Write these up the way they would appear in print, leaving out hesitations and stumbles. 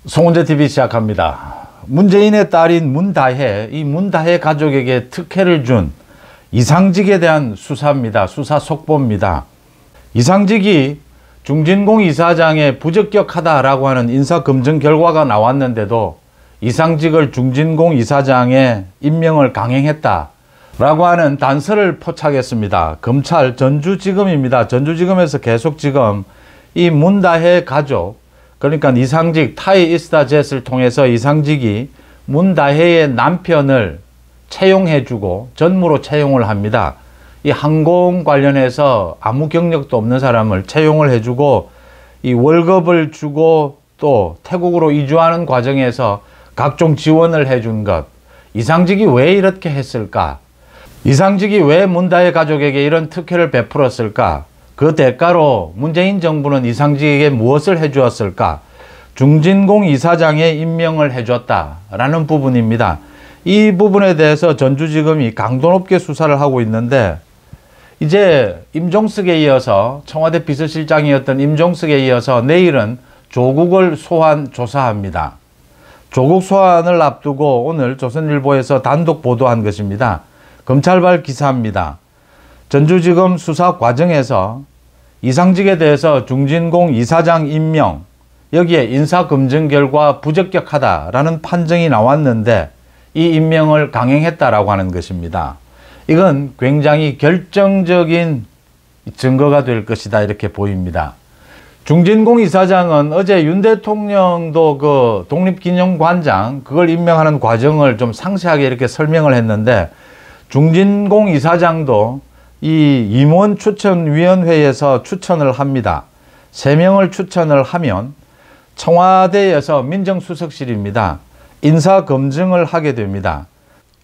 송은재TV 시작합니다. 문재인의 딸인 문다혜, 이 문다혜 가족에게 특혜를 준 이상직에 대한 수사입니다. 수사 속보입니다. 이상직이 중진공 이사장에 부적격하다라고 하는 인사검증 결과가 나왔는데도 이상직을 중진공 이사장에 임명을 강행했다라고 하는 단서를 포착했습니다. 검찰 전주지검입니다. 전주지검에서 계속 지금 이 문다혜 가족, 그러니까 이상직 타이이스타젯을 통해서 이상직이 문다혜의 남편을 채용해주고 전무로 채용을 합니다. 이 항공 관련해서 아무 경력도 없는 사람을 채용을 해주고 이 월급을 주고 또 태국으로 이주하는 과정에서 각종 지원을 해준 것. 이상직이 왜 이렇게 했을까? 이상직이 왜 문다혜 가족에게 이런 특혜를 베풀었을까? 그 대가로 문재인 정부는 이상직에게 무엇을 해주었을까? 중진공 이사장에 임명을 해줬다라는 부분입니다. 이 부분에 대해서 전주지검이 강도 높게 수사를 하고 있는데, 이제 임종석에 이어서 청와대 비서실장이었던 임종석에 이어서 내일은 조국을 소환 조사합니다. 조국 소환을 앞두고 오늘 조선일보에서 단독 보도한 것입니다. 검찰발 기사입니다. 전주지검 수사 과정에서 이상직에 대해서 중진공 이사장 임명, 여기에 인사검증 결과 부적격하다라는 판정이 나왔는데 이 임명을 강행했다라고 하는 것입니다. 이건 굉장히 결정적인 증거가 될 것이다 이렇게 보입니다. 중진공 이사장은 어제 윤 대통령도 그 독립기념관장 그걸 임명하는 과정을 좀 상세하게 이렇게 설명을 했는데, 중진공 이사장도 이 임원 추천위원회에서 추천을 합니다. 3명을 추천을 하면 청와대에서 민정수석실입니다. 인사검증을 하게 됩니다.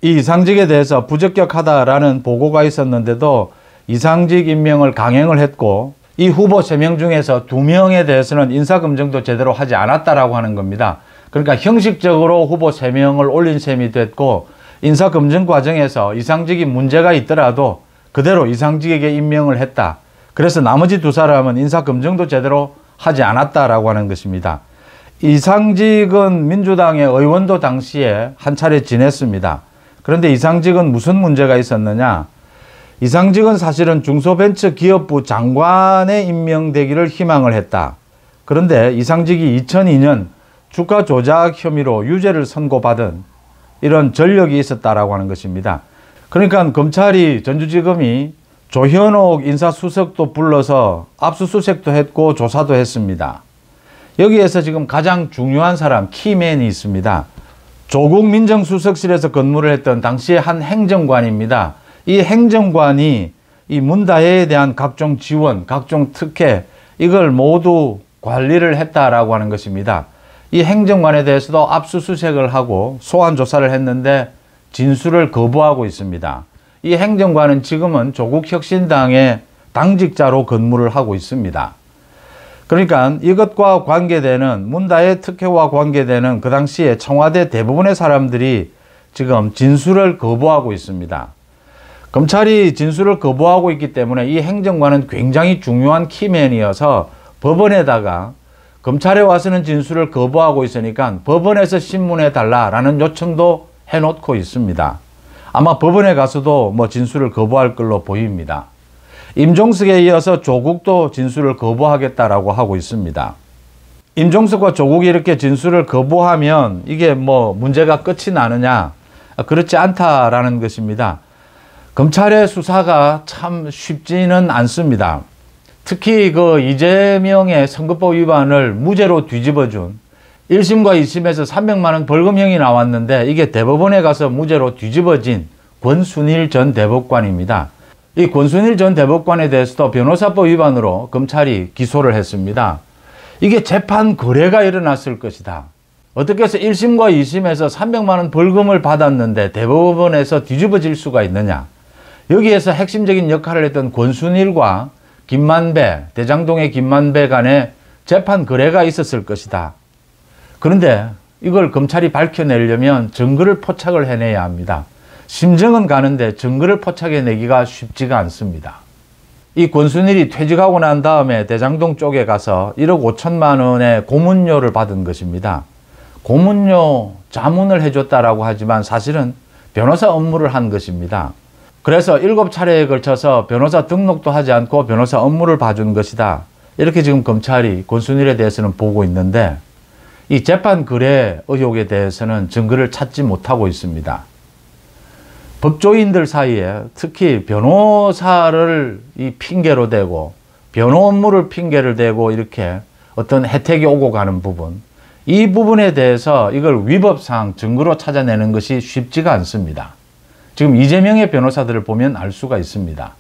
이 이상직에 대해서 부적격하다라는 보고가 있었는데도 이상직 임명을 강행을 했고, 이 후보 3명 중에서 2명에 대해서는 인사검증도 제대로 하지 않았다라고 하는 겁니다. 그러니까 형식적으로 후보 3명을 올린 셈이 됐고, 인사검증 과정에서 이상직이 문제가 있더라도 그대로 이상직에게 임명을 했다. 그래서 나머지 2사람은 인사검증도 제대로 하지 않았다라고 하는 것입니다. 이상직은 민주당의 의원도 당시에 한 차례 지냈습니다. 그런데 이상직은 무슨 문제가 있었느냐? 이상직은 사실은 중소벤처기업부 장관에 임명되기를 희망을 했다. 그런데 이상직이 2002년 주가 조작 혐의로 유죄를 선고받은 이런 전력이 있었다라고 하는 것입니다. 그러니까 검찰이 전주지검이 조현옥 인사수석도 불러서 압수수색도 했고 조사도 했습니다. 여기에서 지금 가장 중요한 사람, 키맨이 있습니다. 조국 민정수석실에서 근무를 했던 당시의 한 행정관입니다. 이 행정관이 이 문다혜에 대한 각종 지원, 각종 특혜, 이걸 모두 관리를 했다라고 하는 것입니다. 이 행정관에 대해서도 압수수색을 하고 소환 조사를 했는데 진술을 거부하고 있습니다. 이 행정관은 지금은 조국혁신당의 당직자로 근무를 하고 있습니다. 그러니까 이것과 관계되는 문다혜 특혜와 관계되는 그 당시에 청와대 대부분의 사람들이 지금 진술을 거부하고 있습니다. 검찰이 진술을 거부하고 있기 때문에 이 행정관은 굉장히 중요한 키맨이어서 법원에다가 검찰에 와서는 진술을 거부하고 있으니까 법원에서 신문해 달라라는 요청도 해놓고 있습니다. 아마 법원에 가서도 진술을 거부할 걸로 보입니다. 임종석에 이어서 조국도 진술을 거부하겠다라고 하고 있습니다. 임종석과 조국이 이렇게 진술을 거부하면 이게 문제가 끝이 나느냐? 그렇지 않다라는 것입니다. 검찰의 수사가 참 쉽지는 않습니다. 특히 그 이재명의 선거법 위반을 무죄로 뒤집어준 1심과 2심에서 300만 원 벌금형이 나왔는데 이게 대법원에 가서 무죄로 뒤집어진 권순일 전 대법관입니다. 이 권순일 전 대법관에 대해서도 변호사법 위반으로 검찰이 기소를 했습니다. 이게 재판 거래가 일어났을 것이다. 어떻게 해서 1심과 2심에서 300만 원 벌금을 받았는데 대법원에서 뒤집어질 수가 있느냐. 여기에서 핵심적인 역할을 했던 권순일과 김만배, 대장동의 김만배 간에 재판 거래가 있었을 것이다. 그런데 이걸 검찰이 밝혀내려면 증거를 포착을 해내야 합니다. 심증은 가는데 증거를 포착해내기가 쉽지가 않습니다. 이 권순일이 퇴직하고 난 다음에 대장동 쪽에 가서 1억 5천만 원의 고문료를 받은 것입니다. 고문료 자문을 해줬다라고 하지만 사실은 변호사 업무를 한 것입니다. 그래서 7차례에 걸쳐서 변호사 등록도 하지 않고 변호사 업무를 봐준 것이다. 이렇게 지금 검찰이 권순일에 대해서는 보고 있는데, 이 재판 거래 의혹에 대해서는 증거를 찾지 못하고 있습니다. 법조인들 사이에 특히 변호사를 이 핑계로 대고 변호 업무를 핑계를 대고 이렇게 어떤 혜택이 오고 가는 부분, 이 부분에 대해서 이걸 위법상 증거로 찾아내는 것이 쉽지가 않습니다. 지금 이재명의 변호사들을 보면 알 수가 있습니다.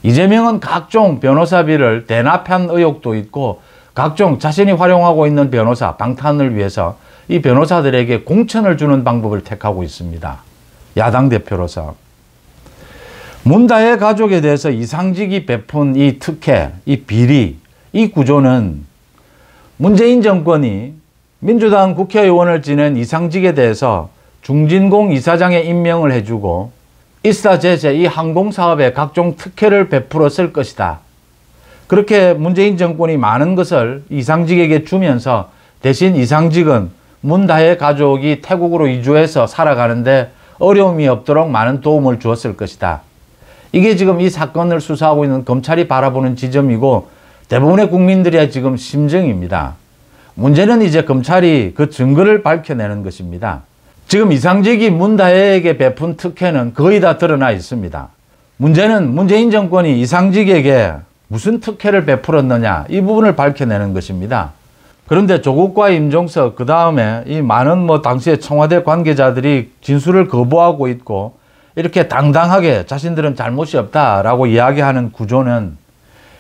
이재명은 각종 변호사비를 대납한 의혹도 있고 각종 자신이 활용하고 있는 변호사 방탄을 위해서 이 변호사들에게 공천을 주는 방법을 택하고 있습니다. 야당 대표로서. 문다혜 가족에 대해서 이상직이 베푼 이 특혜, 이 비리, 이 구조는 문재인 정권이 민주당 국회의원을 지낸 이상직에 대해서 중진공 이사장에 임명을 해주고 이스타제재 이 항공사업에 각종 특혜를 베풀었을 것이다. 그렇게 문재인 정권이 많은 것을 이상직에게 주면서 대신 이상직은 문다혜 가족이 태국으로 이주해서 살아가는데 어려움이 없도록 많은 도움을 주었을 것이다. 이게 지금 이 사건을 수사하고 있는 검찰이 바라보는 지점이고 대부분의 국민들의 지금 심정입니다. 문제는 이제 검찰이 그 증거를 밝혀내는 것입니다. 지금 이상직이 문다혜에게 베푼 특혜는 거의 다 드러나 있습니다. 문제는 문재인 정권이 이상직에게 무슨 특혜를 베풀었느냐, 이 부분을 밝혀내는 것입니다. 그런데 조국과 임종석, 그 다음에 이 많은 당시에 청와대 관계자들이 진술을 거부하고 있고 이렇게 당당하게 자신들은 잘못이 없다라고 이야기하는 구조는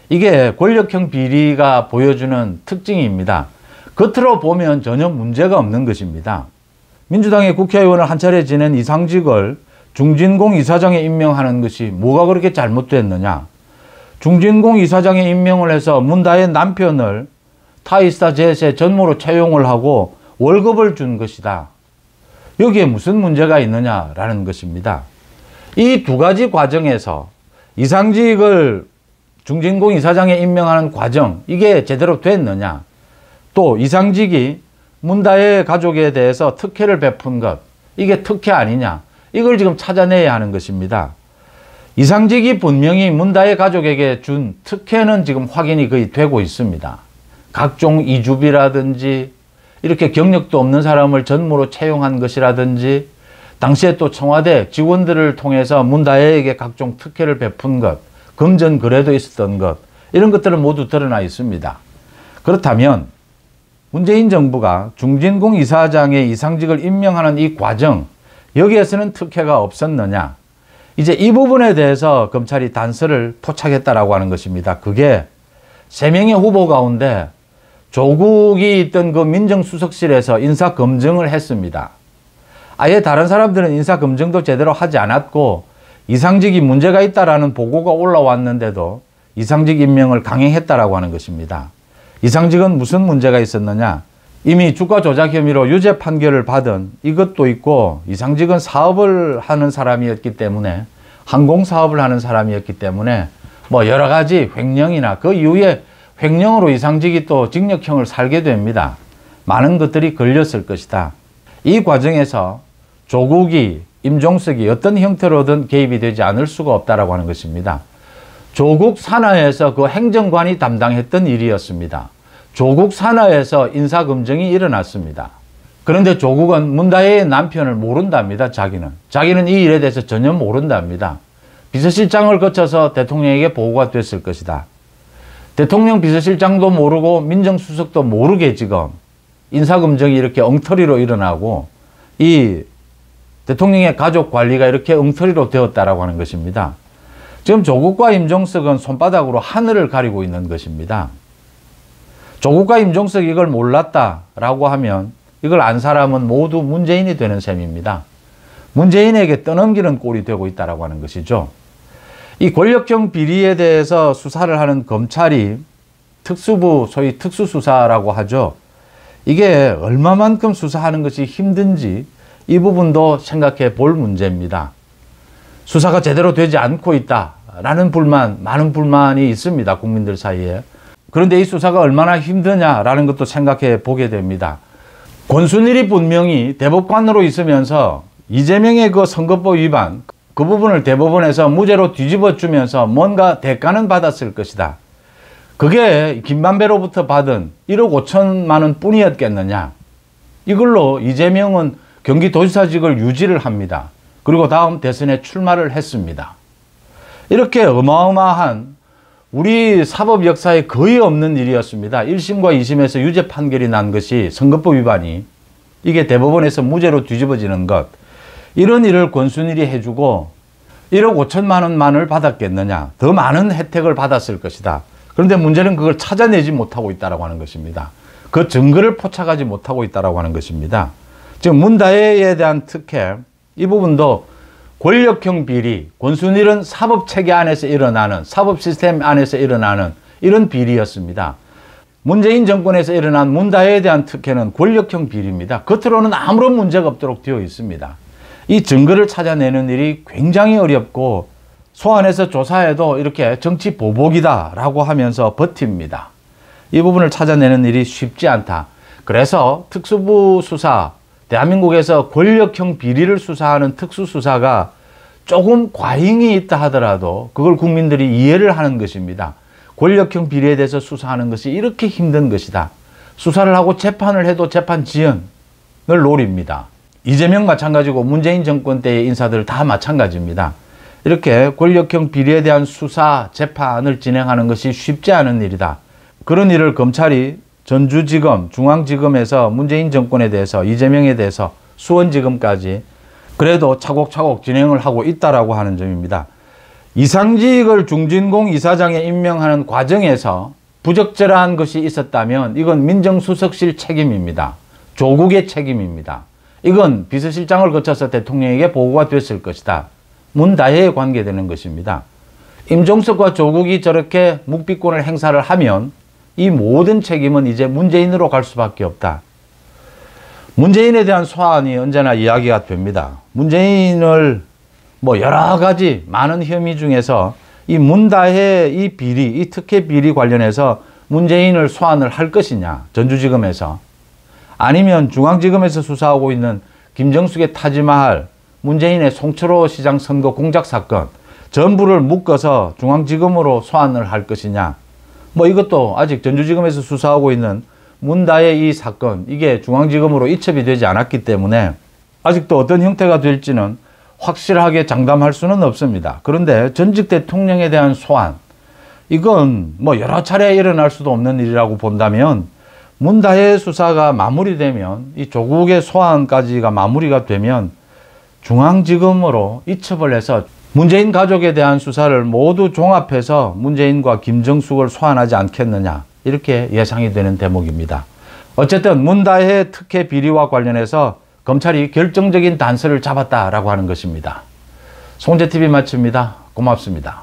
이게 권력형 비리가 보여주는 특징입니다. 겉으로 보면 전혀 문제가 없는 것입니다. 민주당의 국회의원을 한 차례 지낸 이상직을 중진공 이사장에 임명하는 것이 뭐가 그렇게 잘못됐느냐. 중진공 이사장에 임명을 해서 문다혜 남편을 타이스타젯의 전무로 채용을 하고 월급을 준 것이다. 여기에 무슨 문제가 있느냐라는 것입니다. 이 두 가지 과정에서 이상직을 중진공 이사장에 임명하는 과정, 이게 제대로 됐느냐. 또 이상직이 문다혜 가족에 대해서 특혜를 베푼 것, 이게 특혜 아니냐. 이걸 지금 찾아내야 하는 것입니다. 이상직이 분명히 문다혜 가족에게 준 특혜는 지금 확인이 거의 되고 있습니다. 각종 이주비라든지 이렇게 경력도 없는 사람을 전무로 채용한 것이라든지 당시에 또 청와대 직원들을 통해서 문다혜에게 각종 특혜를 베푼 것, 금전 거래도 있었던 것, 이런 것들은 모두 드러나 있습니다. 그렇다면 문재인 정부가 중진공 이사장의 이상직을 임명하는 이 과정, 여기에서는 특혜가 없었느냐. 이제 이 부분에 대해서 검찰이 단서를 포착했다라고 하는 것입니다. 그게 3명의 후보 가운데 조국이 있던 그 민정수석실에서 인사검증을 했습니다. 아예 다른 사람들은 인사검증도 제대로 하지 않았고 이상직이 문제가 있다라는 보고가 올라왔는데도 이상직 임명을 강행했다라고 하는 것입니다. 이상직은 무슨 문제가 있었느냐. 이미 주가 조작 혐의로 유죄 판결을 받은 이것도 있고 이상직은 사업을 하는 사람이었기 때문에 항공사업을 하는 사람이었기 때문에 여러 가지 횡령이나 그 이후에 횡령으로 이상직이 또 징역형을 살게 됩니다. 많은 것들이 걸렸을 것이다. 이 과정에서 조국이, 임종석이 어떤 형태로든 개입이 되지 않을 수가 없다라고 하는 것입니다. 조국 산하에서 그 행정관이 담당했던 일이었습니다. 조국 산하에서 인사검증이 일어났습니다. 그런데 조국은 문다혜의 남편을 모른답니다. 자기는 이 일에 대해서 전혀 모른답니다. 비서실장을 거쳐서 대통령에게 보고가 됐을 것이다. 대통령 비서실장도 모르고 민정수석도 모르게 지금 인사검증이 이렇게 엉터리로 일어나고 이 대통령의 가족 관리가 이렇게 엉터리로 되었다라고 하는 것입니다. 지금 조국과 임종석은 손바닥으로 하늘을 가리고 있는 것입니다. 조국과 임종석이 이걸 몰랐다라고 하면 이걸 안 사람은 모두 문재인이 되는 셈입니다. 문재인에게 떠넘기는 꼴이 되고 있다라고 하는 것이죠. 이 권력형 비리에 대해서 수사를 하는 검찰이 특수부, 소위 특수수사라고 하죠. 이게 얼마만큼 수사하는 것이 힘든지 이 부분도 생각해 볼 문제입니다. 수사가 제대로 되지 않고 있다라는 많은 불만이 있습니다. 국민들 사이에. 그런데 이 수사가 얼마나 힘드냐라는 것도 생각해 보게 됩니다. 권순일이 분명히 대법관으로 있으면서 이재명의 그 선거법 위반 그 부분을 대법원에서 무죄로 뒤집어 주면서 뭔가 대가는 받았을 것이다. 그게 김만배로부터 받은 1억 5천만 원 뿐이었겠느냐. 이걸로 이재명은 경기도지사직을 유지를 합니다. 그리고 다음 대선에 출마를 했습니다. 이렇게 어마어마한 우리 사법 역사에 거의 없는 일이었습니다. 1심과 2심에서 유죄 판결이 난 것이 선거법 위반이 이게 대법원에서 무죄로 뒤집어지는 것. 이런 일을 권순일이 해주고 1억 5천만 원만을 받았겠느냐. 더 많은 혜택을 받았을 것이다. 그런데 문제는 그걸 찾아내지 못하고 있다고 하는 것입니다. 그 증거를 포착하지 못하고 있다고 하는 것입니다. 지금 문다혜에 대한 특혜, 이 부분도 권력형 비리, 권순일은 사법체계 안에서 일어나는, 사법 시스템 안에서 일어나는 이런 비리였습니다. 문재인 정권에서 일어난 문다혜에 대한 특혜는 권력형 비리입니다. 겉으로는 아무런 문제가 없도록 되어 있습니다. 이 증거를 찾아내는 일이 굉장히 어렵고 소환해서 조사해도 이렇게 정치 보복이다라고 하면서 버팁니다. 이 부분을 찾아내는 일이 쉽지 않다. 그래서 특수부 수사, 대한민국에서 권력형 비리를 수사하는 특수수사가 조금 과잉이 있다 하더라도 그걸 국민들이 이해를 하는 것입니다. 권력형 비리에 대해서 수사하는 것이 이렇게 힘든 것이다. 수사를 하고 재판을 해도 재판 지연을 노립니다. 이재명 마찬가지고 문재인 정권 때의 인사들 다 마찬가지입니다. 이렇게 권력형 비리에 대한 수사, 재판을 진행하는 것이 쉽지 않은 일이다. 그런 일을 검찰이 전주지검, 중앙지검에서 문재인 정권에 대해서, 이재명에 대해서 수원지검까지 그래도 차곡차곡 진행을 하고 있다라고 하는 점입니다. 이상직을 중진공 이사장에 임명하는 과정에서 부적절한 것이 있었다면 이건 민정수석실 책임입니다. 조국의 책임입니다. 이건 비서실장을 거쳐서 대통령에게 보고가 됐을 것이다. 문다혜에 관계되는 것입니다. 임종석과 조국이 저렇게 묵비권을 행사를 하면 이 모든 책임은 이제 문재인으로 갈 수밖에 없다. 문재인에 대한 소환이 언제나 이야기가 됩니다. 문재인을 여러 가지 많은 혐의 중에서 이 문다혜 이 비리, 이 특혜 비리 관련해서 문재인을 소환을 할 것이냐, 전주지검에서. 아니면 중앙지검에서 수사하고 있는 김정숙의 타지마할, 문재인의 송철호 시장 선거 공작 사건 전부를 묶어서 중앙지검으로 소환을 할 것이냐. 이것도 아직 전주지검에서 수사하고 있는 문다혜 이 사건, 이게 중앙지검으로 이첩이 되지 않았기 때문에 아직도 어떤 형태가 될지는 확실하게 장담할 수는 없습니다. 그런데 전직 대통령에 대한 소환, 이건 여러 차례 일어날 수도 없는 일이라고 본다면 문다혜 수사가 마무리되면 이 조국의 소환까지가 마무리가 되면 중앙지검으로 이첩을 해서 문재인 가족에 대한 수사를 모두 종합해서 문재인과 김정숙을 소환하지 않겠느냐, 이렇게 예상이 되는 대목입니다. 어쨌든 문다혜 특혜 비리와 관련해서 검찰이 결정적인 단서를 잡았다라고 하는 것입니다. 송재TV 마칩니다. 고맙습니다.